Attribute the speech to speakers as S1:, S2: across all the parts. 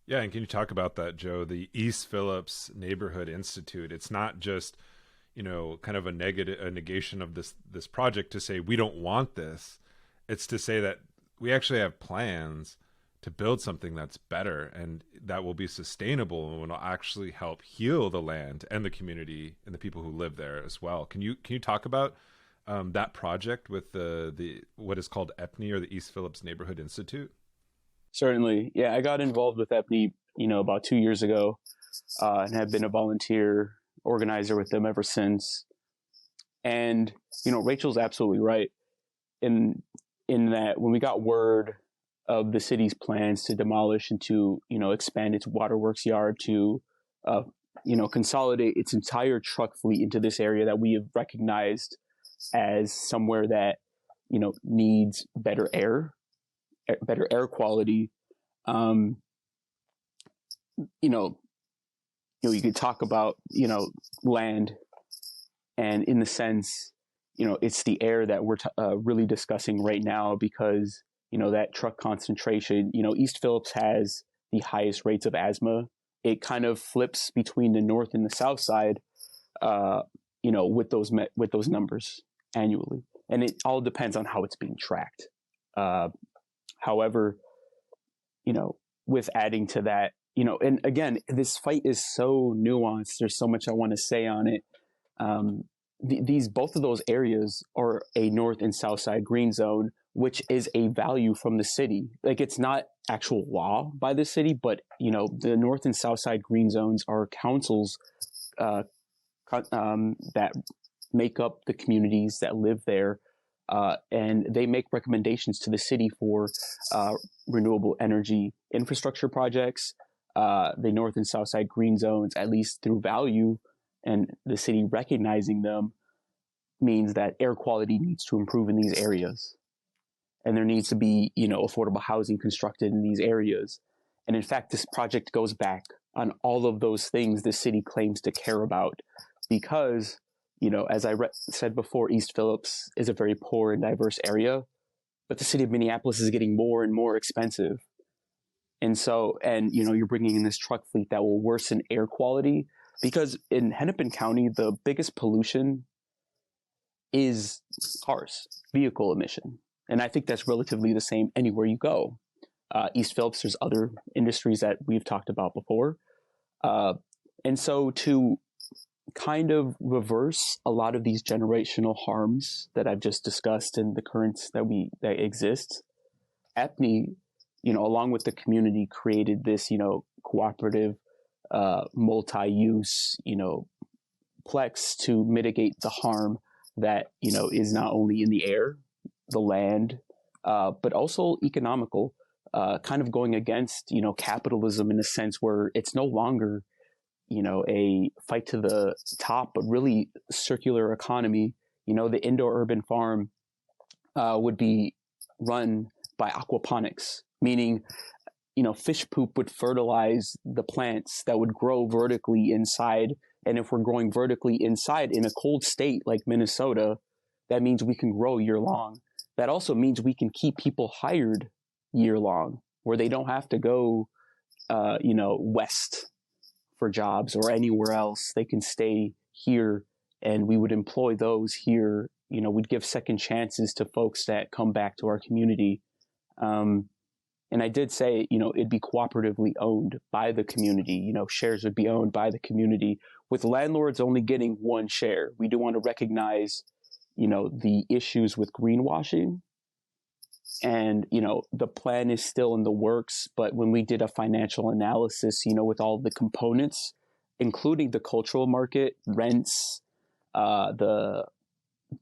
S1: Yeah, and can you talk about that, Joe? The East Phillips Neighborhood Institute. It's not just, kind of a negation of this project to say we don't want this. It's to say that we actually have plans to build something that's better and that will be sustainable and will actually help heal the land and the community and the people who live there as well. Can you talk about that project with the what is called EPNI, or the East Phillips Neighborhood Institute?
S2: Certainly. Yeah, I got involved with EPNI, about 2 years ago, and have been a volunteer organizer with them ever since. And, Rachel's absolutely right in that when we got word of the city's plans to demolish and to, expand its waterworks yard to, consolidate its entire truck fleet into this area that we have recognized as somewhere that, needs better air quality. You could talk about, land, and in the sense, it's the air that we're really discussing right now because, that truck concentration, East Phillips has the highest rates of asthma. It kind of flips between the north and the south side, with those numbers annually. And it all depends on how it's being tracked. However, with adding to that, and again, this fight is so nuanced. There's so much I want to say on it. Both of those areas are a north and south side green zone, which is a value from the city. Like, it's not actual law by the city, but the north and south side green zones are councils that make up the communities that live there. And they make recommendations to the city for renewable energy infrastructure projects. The north and south side green zones, at least through value, and the city recognizing them, means that air quality needs to improve in these areas. And there needs to be, affordable housing constructed in these areas. And in fact, this project goes back on all of those things the city claims to care about because, as I said before, East Phillips is a very poor and diverse area, but the city of Minneapolis is getting more and more expensive. And so, you're bringing in this truck fleet that will worsen air quality because in Hennepin County, the biggest pollution is cars, vehicle emission. And I think that's relatively the same anywhere you go. East Phillips, there's other industries that we've talked about before. And so to kind of reverse a lot of these generational harms that I've just discussed and the currents that exist, EPNI, along with the community, created this, cooperative, multi-use, plex to mitigate the harm that, is not only in the air, the land, but also economical, kind of going against, capitalism in a sense where it's no longer, a fight to the top, but really circular economy. The indoor urban farm would be run by aquaponics, meaning, fish poop would fertilize the plants that would grow vertically inside. And if we're growing vertically inside in a cold state like Minnesota, that means we can grow year long. That also means we can keep people hired year long, where they don't have to go, west for jobs or anywhere else. They can stay here, and we would employ those here. We'd give second chances to folks that come back to our community. And I did say, it'd be cooperatively owned by the community. Shares would be owned by the community, with landlords only getting one share. We do want to recognize, the issues with greenwashing. And, the plan is still in the works. But when we did a financial analysis, with all the components, including the cultural market, rents, the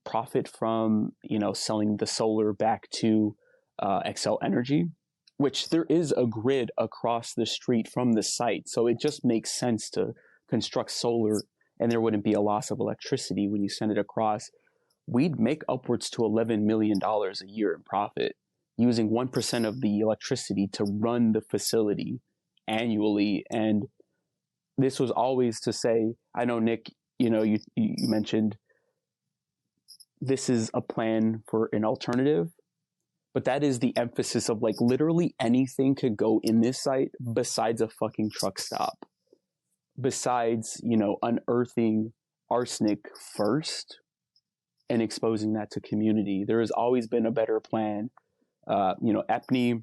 S2: profit from, selling the solar back to Xcel Energy, which there is a grid across the street from the site. So it just makes sense to construct solar, and there wouldn't be a loss of electricity when you send it across. We'd make upwards to $11 million a year in profit using 1% of the electricity to run the facility annually. And this was always to say, I know, Nick, you mentioned this is a plan for an alternative, But that is the emphasis of like literally anything could go in this site besides a fucking truck stop. Besides, unearthing arsenic first and exposing that to community. There has always been a better plan. EPNI,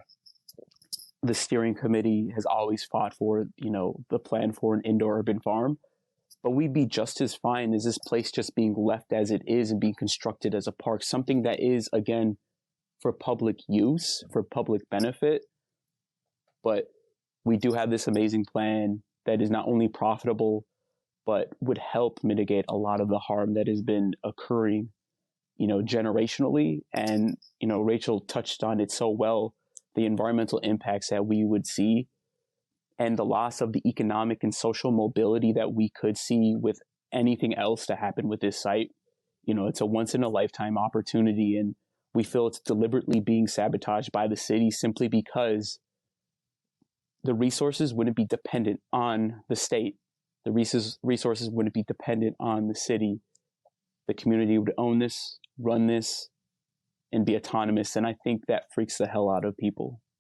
S2: the steering committee, has always fought for, the plan for an indoor urban farm. But we'd be just as fine as this place just being left as it is and being constructed as a park, something that is, again, for public use, for public benefit. But we do have this amazing plan that is not only profitable, but would help mitigate a lot of the harm that has been occurring, generationally. And, Rachel touched on it so well, the environmental impacts that we would see and the loss of the economic and social mobility that we could see with anything else to happen with this site. It's a once in a lifetime opportunity, and we feel it's deliberately being sabotaged by the city simply because the resources wouldn't be dependent on the state. The resources wouldn't be dependent on the city. The community would own this, run this, and be autonomous. And I think that freaks the hell out of people.